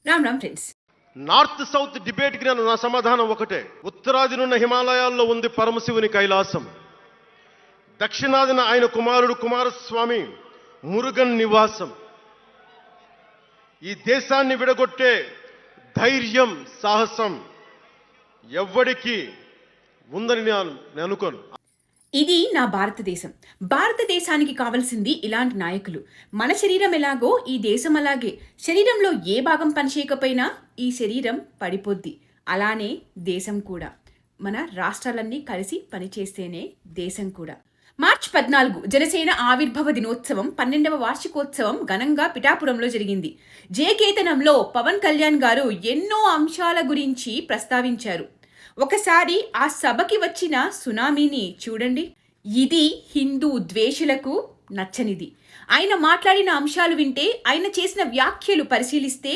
Ram Ram friends. North south డిబేట్కి నా సమాధానం ఒకటే. ఉత్తరాదినున్న హిమాలయాల్లో ఉంది పరమశివుని కైలాసం. దక్షిణాదిన ఆయన కుమారుడు కుమారస్వామి మురుగన్ నివాసం. ఈ దేశాన్ని విడగొట్టే ధైర్యం, సాహసం ఎవ్వడికి ఉందని నేను అనుకోను. ఇది నా భారతదేశం. భారతదేశానికి కావలసింది ఇలాంటి నాయకులు. మన శరీరం ఎలాగో ఈ దేశం అలాగే. శరీరంలో ఏ భాగం పనిచేయకపోయినా ఈ శరీరం పడిపోద్ది. అలానే దేశం కూడా. మన రాష్ట్రాలన్నీ కలిసి పనిచేస్తేనే దేశం కూడా. మార్చి 14 జనసేన ఆవిర్భావ దినోత్సవం 12వ వార్షికోత్సవం ఘనంగా పిఠాపురంలో జరిగింది. జయకేతనంలో పవన్ కళ్యాణ్ గారు ఎన్నో అంశాల గురించి ప్రస్తావించారు. ఒకసారి ఆ సభకి వచ్చిన సునామీని చూడండి. ఇది హిందూ ద్వేషులకు నచ్చనిది. ఆయన మాట్లాడిన అంశాలు వింటే, ఆయన చేసిన వ్యాఖ్యలు పరిశీలిస్తే,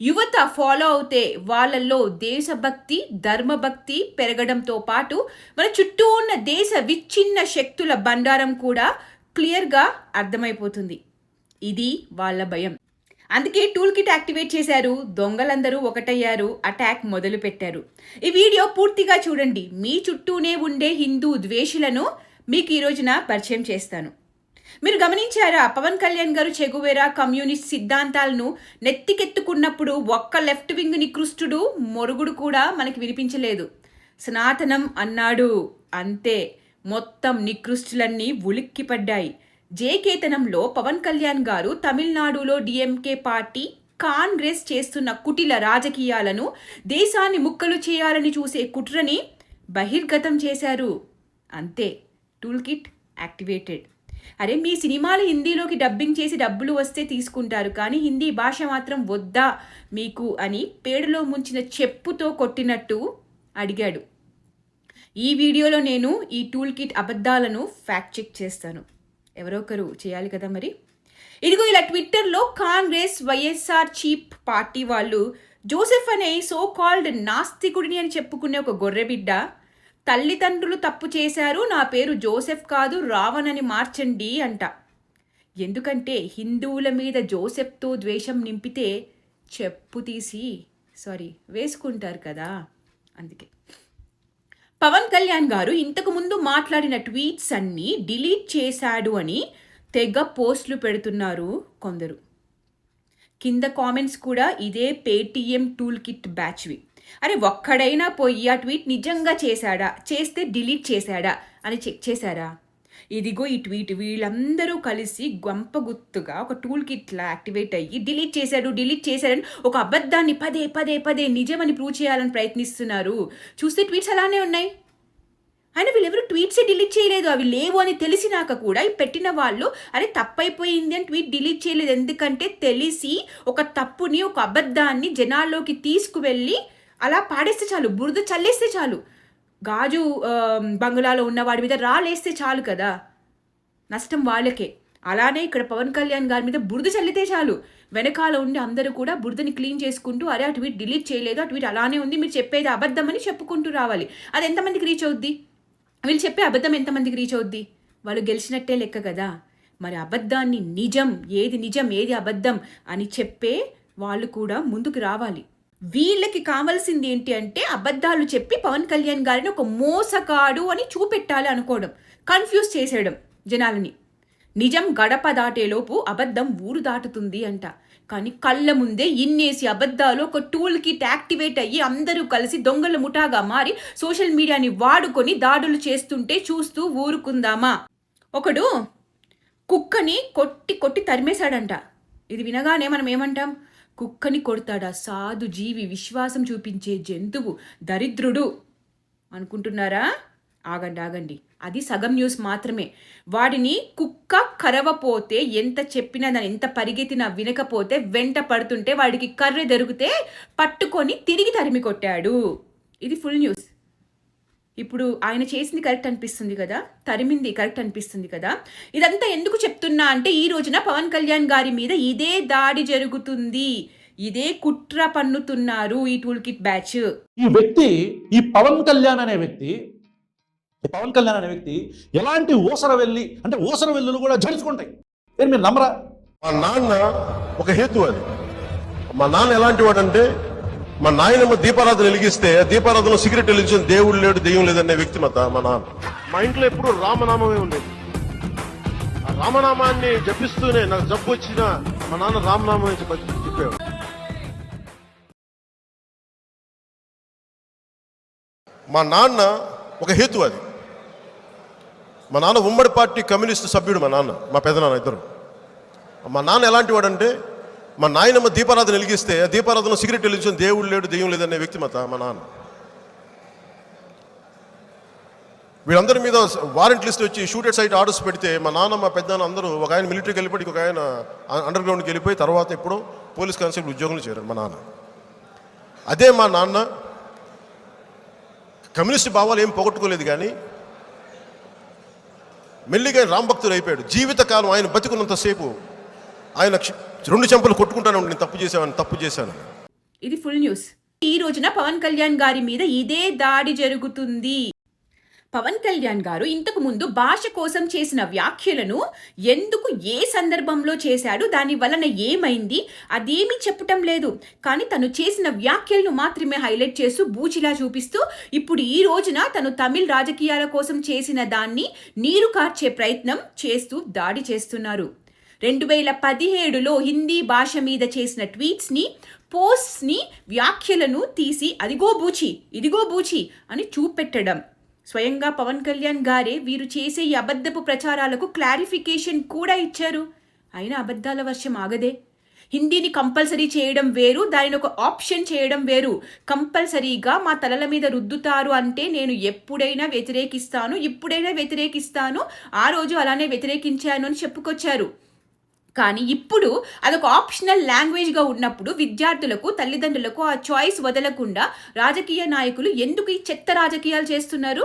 యువత ఫాలో అవుతే వాళ్ళల్లో దేశభక్తి, ధర్మభక్తి పెరగడంతో పాటు మన చుట్టూ ఉన్న దేశ విచ్ఛిన్న శక్తుల బండారం కూడా క్లియర్గా అర్థమైపోతుంది. ఇది వాళ్ళ భయం. అందుకే టూల్ కిట్ యాక్టివేట్ చేశారు. దొంగలందరూ ఒకటయ్యారు. అటాక్ మొదలు పెట్టారు. ఈ వీడియో పూర్తిగా చూడండి. మీ చుట్టూనే ఉండే హిందూ ద్వేషులను మీకు ఈ రోజున పరిచయం చేస్తాను. మీరు గమనించారా, పవన్ కళ్యాణ్ గారు చెగువేరా కమ్యూనిస్ట్ సిద్ధాంతాలను నెత్తికెత్తుకున్నప్పుడు ఒక్క లెఫ్ట్ వింగ్ నికృష్టుడు మొరుగుడు కూడా మనకి వినిపించలేదు. సనాతనం అన్నాడు, అంతే. మొత్తం నికృష్టులన్నీ ఉలిక్కిపడ్డాయి. జయకేతనంలో పవన్ కళ్యాణ్ గారు తమిళనాడులో డిఎంకే పార్టీ, కాంగ్రెస్ చేస్తున్న కుటిల రాజకీయాలను, దేశాన్ని ముక్కలు చేయాలని చూసే కుట్రని బహిర్గతం చేశారు. అంతే. Tool kit activated. అరే, మీ సినిమాలు హిందీలోకి డబ్బింగ్ చేసి డబ్బులు వస్తే తీసుకుంటారు, కానీ హిందీ భాష మాత్రం వద్దా మీకు అని పేడులో ముంచిన చెప్పుతో కొట్టినట్టు అడిగాడు. ఈ వీడియోలో నేను ఈ టూల్ కిట్ అబద్ధాలను ఫ్యాక్ట్ చెక్ చేస్తాను. ఎవరో ఒకరు చేయాలి కదా మరి. ఇదిగో ఇలా ట్విట్టర్లో కాంగ్రెస్, వైఎస్ఆర్ చీప్ పార్టీ వాళ్ళు జోసెఫ్ అనే సో కాల్డ్ నాస్తికుడిని అని చెప్పుకునే ఒక గొర్రెబిడ్డ, తల్లిదండ్రులు తప్పు చేశారు, నా పేరు జోసెఫ్ కాదు రావణ్ అని మార్చండి అంట. ఎందుకంటే హిందువుల మీద జోసెఫ్తో ద్వేషం నింపితే చెప్పు తీసి వేసుకుంటారు కదా, అందుకే. పవన్ కళ్యాణ్ గారు ఇంతకు ముందు మాట్లాడిన ట్వీట్స్ అన్నీ డిలీట్ చేశాడు అని తెగ పోస్టులు పెడుతున్నారు కొందరు. కింద కామెంట్స్ కూడా ఇదే పేటీఎం టూల్ కిట్ బ్యాచ్వి. అరే, ఒక్కడైనా పోయి ఆ ట్వీట్ నిజంగా చేశాడా, చేస్తే డిలీట్ చేశాడా అని చెక్ చేశారా? ఇదిగో ఈ ట్వీట్ వీళ్ళందరూ కలిసి గంపగుత్తుగా ఒక టూల్ కిట్లా యాక్టివేట్ అయ్యి డిలీట్ చేశాడని ఒక అబద్ధాన్ని పదే పదే పదే నిజమని ప్రూవ్ చేయాలని ప్రయత్నిస్తున్నారు. చూస్తే ట్వీట్స్ అలానే ఉన్నాయి. అయినా వీళ్ళెవరు ట్వీట్సే డిలీట్ చేయలేదు. అవి లేవు అని తెలిసినాక కూడా ఈ పెట్టిన వాళ్ళు అరే తప్పైపోయింది అని ట్వీట్ డిలీట్ చేయలేదు. ఎందుకంటే తెలిసి ఒక తప్పుని, ఒక అబద్ధాన్ని జనాల్లోకి తీసుకువెళ్ళి అలా పాడేస్తే చాలు, బురద చల్లేస్తే చాలు, గాజు బంగ్లాలో ఉన్న వాడి మీద రాలేస్తే చాలు కదా, నష్టం వాళ్ళకే. అలానే ఇక్కడ పవన్ కళ్యాణ్ గారి మీద బురద చల్లితే చాలు, వెనకాల ఉండి అందరూ కూడా బురదని క్లీన్ చేసుకుంటూ అరే ఆ ట్వీట్ డిలీట్ చేయలేదు, ఆ ట్వీట్ అలానే ఉంది, మీరు చెప్పేది అబద్ధం అని చెప్పుకుంటూ రావాలి. అది ఎంతమందికి రీచ్ అవుద్ది? వీళ్ళు చెప్పే అబద్ధం ఎంతమందికి రీచ్ అవుద్ది? వాళ్ళు గెలిచినట్టే లెక్క కదా. మరి అబద్ధాన్ని నిజం ఏది అబద్ధం అని చెప్పే వాళ్ళు కూడా ముందుకు రావాలి. వీళ్ళకి కావాల్సింది ఏంటి అంటే అబద్ధాలు చెప్పి పవన్ కళ్యాణ్ గారిని ఒక మోసగాడు అని చూపెట్టాలి అనుకోవడం, కన్ఫ్యూజ్ చేసేయడం జనాలని. నిజం గడప దాటేలోపు అబద్ధం ఊరు దాటుతుంది అంట. కానీ కళ్ళ ముందే ఇన్నేసి అబద్ధాలు ఒక టూల్ కిట్ యాక్టివేట్ అయ్యి అందరూ కలిసి దొంగల ముఠాగా మారి సోషల్ మీడియాని వాడుకొని దాడులు చేస్తుంటే చూస్తూ ఊరుకుందామా? ఒకడు కుక్కని కొట్టి తరిమేశాడంట. ఇది వినగానే మనం ఏమంటాం? కుక్కని కొడతాడా సాధు జీవి, విశ్వాసం చూపించే జంతువు, దరిద్రుడు అనుకుంటున్నారా? ఆగండి, అది సగం న్యూస్ మాత్రమే. వాడిని కుక్క కరవపోతే ఎంత చెప్పినా, దాన్ని ఎంత పరిగెత్తినా వినకపోతే వెంట పడుతుంటే వాడికి కర్రె దొరికితే పట్టుకొని తిరిగి తరిమి కొట్టాడు. ఇది ఫుల్ న్యూస్. ఇప్పుడు ఆయన చేసింది కరెక్ట్ అనిపిస్తుంది కదా, తరిమింది కరెక్ట్ అనిపిస్తుంది కదా. ఇదంతా ఎందుకు చెప్తున్నా అంటే ఈ రోజున పవన్ కళ్యాణ్ గారి మీద ఇదే దాడి జరుగుతుంది, ఇదే కుట్ర పన్నుతున్నారు ఈ టూల్ కిట్ బ్యాచ్. ఈ పవన్ కళ్యాణ్ అనే వ్యక్తి ఎలాంటి ఊసరవెల్లులు కూడా జరుచుకుంటాయి. మీరు నమ్మరా? మా నాన్న ఒక హేతు, అది మా నాన్న ఎలాంటి వాడంటే, మా నాయనమ్మ దీపారాధన వెలిగిస్తే దీపారాధనలో సిగరెట్ వెలిగించిన దేవుడు లేడు దెయ్యం లేదనే వ్యక్తి మా నాన్న. మా ఇంట్లో ఎప్పుడు రామనామమే ఉండేది. ఆ రామనామాన్ని జపిస్తూనే నాకు జబ్బు వచ్చినా మా నాన్న రామనామం చెప్పేవాడు. మా నాన్న ఒక హేతువాది. మా నాన్న ఉమ్మడి పార్టీ కమ్యూనిస్టు సభ్యుడు. మా పెదనాన్న ఇద్దరు. మా నాన్న ఎలాంటి వాడంటే, మా నాయనమ్మ దీపారాధన వెలిగిస్తే దీపారాధనలో సిగరెట్ వెలిగించిన దేవుడు లేడు దెయ్యం లేదనే వ్యక్తి మా నాన్న. వీళ్ళందరి మీద వారెంట్ లిస్ట్ వచ్చి షూటెడ్ సైట్ ఆర్డర్స్ పెడితే మా నాన్న మా పెద్దనాన్న అందరూ, ఒక ఆయన మిలిటరీకి వెళ్ళిపోయి, ఒక ఆయన అండర్ గ్రౌండ్కి వెళ్ళిపోయి, తర్వాత ఇప్పుడు పోలీస్ కానిస్టేబుల్ ఉద్యోగంలో చేరారు మా నాన్న. అదే మా నాన్న కమ్యూనిస్ట్ భావాలు ఏం పోగొట్టుకోలేదు, కానీ మెల్లిగా రామభక్తుడు అయిపోయాడు. జీవితకాలం ఆయన బతికున్నంతసేపు ఆయన 2 చెంపలు కొట్టుకుంటాను, నేను తప్పు చేశాను. ఇది ఫుల్ న్యూస్. ఈ రోజున పవన్ కళ్యాణ్ గారి మీద ఇదే దాడి జరుగుతుంది. పవన్ కళ్యాణ్ గారు ఇంతకు ముందు భాష కోసం చేసిన వ్యాఖ్యలను ఎందుకు, ఏ సందర్భంలో చేశాడు, దాని వలన ఏమైంది, అదేమీ చెప్పటం లేదు. కానీ తను చేసిన వ్యాఖ్యలను మాత్రమే హైలైట్ చేస్తూ బూచిలా చూపిస్తూ ఇప్పుడు ఈ రోజున తను తమిళ రాజకీయాల కోసం చేసిన దాన్ని నీరు కార్చే ప్రయత్నం చేస్తూ దాడి చేస్తున్నారు. 2017లో హిందీ భాష మీద చేసిన ట్వీట్స్ని, పోస్ట్స్ని, వ్యాఖ్యలను తీసి అదిగో బూచి, ఇదిగో బూచి అని చూపెట్టడం. స్వయంగా పవన్ కళ్యాణ్ గారే వీరు చేసే ఈ అబద్ధపు ప్రచారాలకు క్లారిఫికేషన్ కూడా ఇచ్చారు. అయినా అబద్ధాల వర్షం ఆగదే. హిందీని కంపల్సరీ చేయడం వేరు, దానిని ఒక ఆప్షన్ చేయడం వేరు. కంపల్సరీగా మా తలల మీద రుద్దుతారు అంటే నేను ఎప్పుడైనా వ్యతిరేకిస్తాను, ఇప్పుడైనా వ్యతిరేకిస్తాను, ఆ రోజు అలానే వ్యతిరేకించాను అని చెప్పుకొచ్చారు. కానీ ఇప్పుడు అదొక ఆప్షనల్ లాంగ్వేజ్గా ఉన్నప్పుడు విద్యార్థులకు, తల్లిదండ్రులకు ఆ చాయిస్ వదలకుండా రాజకీయ నాయకులు ఎందుకు ఈ చెత్త రాజకీయాలు చేస్తున్నారు?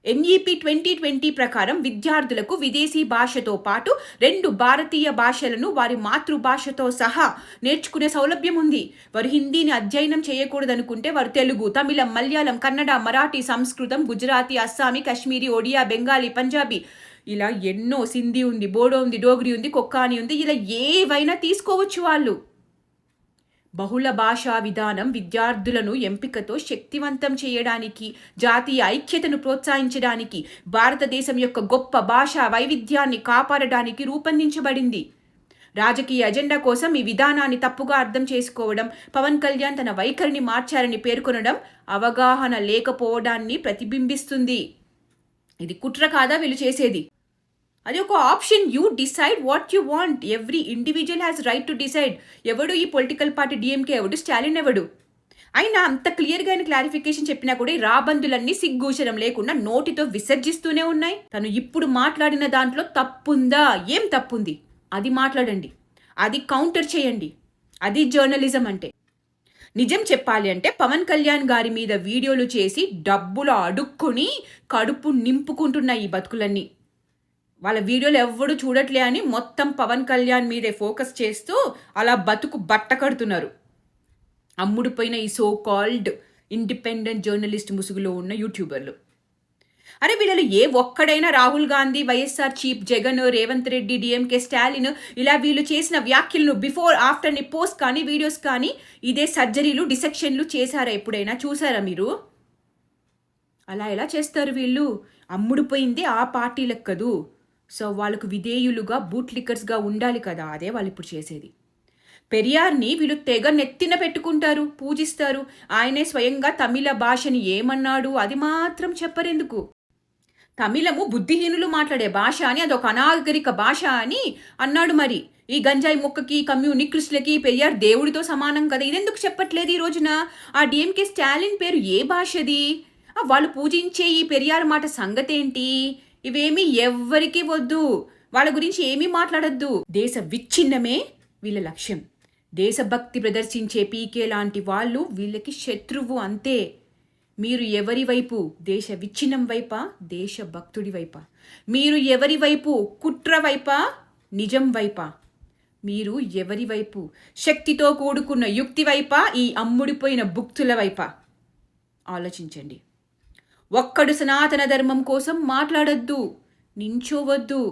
NEP 2020 ప్రకారం విద్యార్థులకు విదేశీ భాషతో పాటు 2 భారతీయ భాషలను వారి మాతృభాషతో సహా నేర్చుకునే సౌలభ్యం ఉంది. వారు హిందీని అధ్యయనం చేయకూడదనుకుంటే వారు తెలుగు, తమిళం, మలయాళం, కన్నడ, మరాఠీ, సంస్కృతం, గుజరాతీ, అస్సామీ, కశ్మీరీ, ఒడియా, బెంగాలీ, పంజాబీ, ఇలా ఎన్నో, సింధీ ఉంది, బోడో ఉంది, డోగ్రీ ఉంది, కొక్కాని ఉంది, ఇలా ఏవైనా తీసుకోవచ్చు వాళ్ళు. బహుళ భాషా విధానం విద్యార్థులను ఎంపికతో శక్తివంతం చేయడానికి, జాతీయ ఐక్యతను ప్రోత్సహించడానికి, భారతదేశం యొక్క గొప్ప భాషా వైవిధ్యాన్ని కాపాడడానికి రూపొందించబడింది. రాజకీయ ఎజెండా కోసం ఈ విధానాన్ని తప్పుగా అర్థం చేసుకోవడం, పవన్ కళ్యాణ్ తన వైఖరిని మార్చారని పేర్కొనడం అవగాహన లేకపోవడాన్ని ప్రతిబింబిస్తుంది. ఇది కుట్ర కాదా వీళ్ళు చేసేది? అది ఒక option. You decide what you want. Every individual has right to decide. ఎవడు ఈ పొలిటికల్ పార్టీ DMK ఎవడు, స్టాలిన్ ఎవడు? అయినా అంత క్లియర్గా ఆయన క్లారిఫికేషన్ చెప్పినా కూడా ఈ రాబందులన్నీ సిగ్గూషరం లేకుండా నోటితో విసర్జిస్తూనే ఉన్నాయి. తను ఇప్పుడు మాట్లాడిన దాంట్లో తప్పుందా? ఏం తప్పుంది? అది మాట్లాడండి, అది కౌంటర్ చేయండి. అది జర్నలిజం అంటే. నిజం చెప్పాలి అంటే పవన్ కళ్యాణ్ గారి మీద వీడియోలు చేసి డబ్బులు అడుక్కుని కడుపు నింపుకుంటున్న ఈ బతుకులన్నీ వాళ్ళ వీడియోలు ఎవ్వడు చూడట్లే అని మొత్తం పవన్ కళ్యాణ్ మీదే ఫోకస్ చేస్తూ అలా బతుకు బట్ట కడుతున్నారు. అమ్ముడుపోయిన ఈ సో కాల్డ్ ఇండిపెండెంట్ జర్నలిస్ట్ ముసుగులో ఉన్న యూట్యూబర్లు. అరే వీళ్ళలో ఏ ఒక్కడైనా రాహుల్ గాంధీ, వైఎస్ఆర్ చీఫ్ జగన్, రేవంత్ రెడ్డి, DMK స్టాలిన్ ఇలా వీళ్ళు చేసిన వ్యాఖ్యలను బిఫోర్ ఆఫ్టర్ని పోస్ట్ కానీ వీడియోస్ కానీ ఇదే సర్జరీలు, డిసెక్షన్లు చేశారా? ఎప్పుడైనా చూసారా మీరు? అలా ఎలా చేస్తారు వీళ్ళు? అమ్ముడుపోయింది ఆ పార్టీలకు కదూ. సో వాళ్ళకు విధేయులుగా, బూట్ లిక్కర్స్గా ఉండాలి కదా. అదే వాళ్ళు ఇప్పుడు చేసేది. పెరియార్ని వీళ్ళు తెగ నెత్తిన పెట్టుకుంటారు, పూజిస్తారు. ఆయనే స్వయంగా తమిళ భాషని ఏమన్నాడు అది మాత్రం చెప్పరెందుకు? తమిళము బుద్ధిహీనులు మాట్లాడే భాష అని, అదొక అనాగరిక భాష అని అన్నాడు. మరి ఈ గంజాయి మొక్కకి, కమ్యూనిస్టులకి పెరియార్ దేవుడితో సమానం కదా. ఇదెందుకు చెప్పట్లేదు ఈ రోజున? ఆ DMK స్టాలిన్ పేరు ఏ భాషది? వాళ్ళు పూజించే ఈ పెరియార్ మాట సంగతేంటి? ఇవేమీ ఎవ్వరికీ వద్దు. వాళ్ళ గురించి ఏమీ మాట్లాడద్దు. దేశ విచ్ఛిన్నమే వీళ్ళ లక్ష్యం. దేశభక్తి ప్రదర్శించే PK లాంటి వాళ్ళు వీళ్ళకి శత్రువు అంతే. మీరు ఎవరి వైపు? దేశ విచ్ఛిన్నం వైపా, దేశభక్తుడి వైపా? మీరు ఎవరి వైపు? కుట్ర వైపా, నిజం వైపా? మీరు ఎవరి వైపు? శక్తితో కూడుకున్న యుక్తి వైపా, ఈ అమ్ముడిపోయిన భుక్తుల వైపా? ఆలోచించండి. ఒక్కడు సనాతన ధర్మం కోసం మాట్లాడద్దు, నించోవద్దు.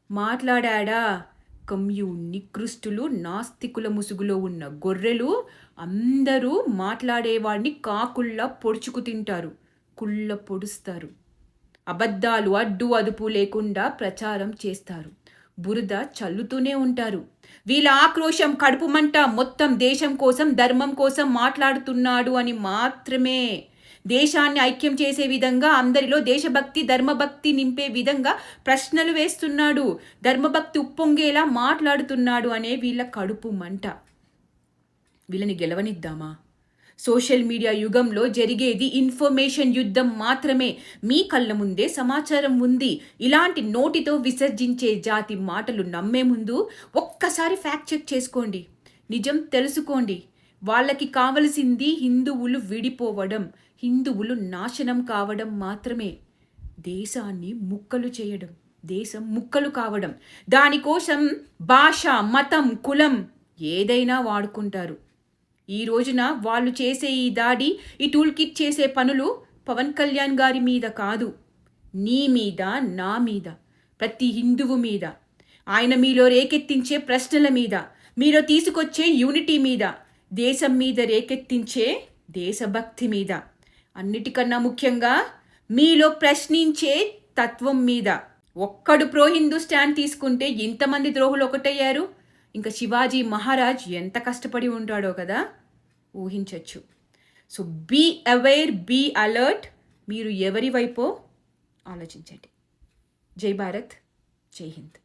మాట్లాడా నికృష్టులు, నాస్తికుల ముసుగులో ఉన్న గొర్రెలు అందరూ మాట్లాడేవాడిని కాకుల్లా పొడుచుకు తింటారు, కుళ్ళ పొడుస్తారు. అబద్ధాలు అడ్డు అదుపు లేకుండా ప్రచారం చేస్తారు, బురద చల్లుతూనే ఉంటారు. వీళ్ళ ఆక్రోశం, కడుపు మంట మొత్తం దేశం కోసం, ధర్మం కోసం మాట్లాడుతున్నాడు అని మాత్రమే. దేశాన్ని ఐక్యం చేసే విధంగా, అందరిలో దేశభక్తి, ధర్మభక్తి నింపే విధంగా ప్రశ్నలు వేస్తున్నాడు, ధర్మభక్తి ఉప్పొంగేలా మాట్లాడుతున్నాడు అనే వీళ్ళ కడుపు మంట. వీళ్ళని గెలవనిద్దామా? సోషల్ మీడియా యుగంలో జరిగేది ఇన్ఫర్మేషన్ యుద్ధం మాత్రమే. మీ కళ్ళ ముందే సమాచారం ఉంది. ఇలాంటి నోటితో విసర్జించే జాతి మాటలు నమ్మే ముందు ఒక్కసారి ఫ్యాక్ట్ చెక్ చేసుకోండి, నిజం తెలుసుకోండి. వాళ్ళకి కావలసింది హిందువులు విడిపోవడం, హిందువులు నాశనం కావడం మాత్రమే. దేశాన్ని ముక్కలు చేయడం, దేశం ముక్కలు కావడం. దానికోసం భాష, మతం, కులం ఏదైనా వాడుకుంటారు. ఈ రోజున వాళ్ళు చేసే ఈ దాడి, ఈ టూల్ కిట్ చేసే పనులు పవన్ కళ్యాణ్ గారి మీద కాదు, నీ మీద, నా మీద, ప్రతి హిందువు మీద, ఆయన మీలో రేకెత్తించే ప్రశ్నల మీద, మీలో తీసుకొచ్చే యూనిటీ మీద, దేశం మీద రేకెత్తించే దేశభక్తి మీద, అన్నిటికన్నా ముఖ్యంగా మీలో ప్రశ్నించే తత్వం మీద. ఒక్కడు ప్రో హిందూ స్టాండ్ తీసుకుంటే ఇంతమంది ద్రోహులు ఒకటయ్యారు. ఇంకా శివాజీ మహారాజ్ ఎంత కష్టపడి ఉంటాడో కదా ఊహించవచ్చు. So be aware, be alert. మీరు ఎవరి వైపో ఆలోచించండి. జై భారత్, జై హింద్.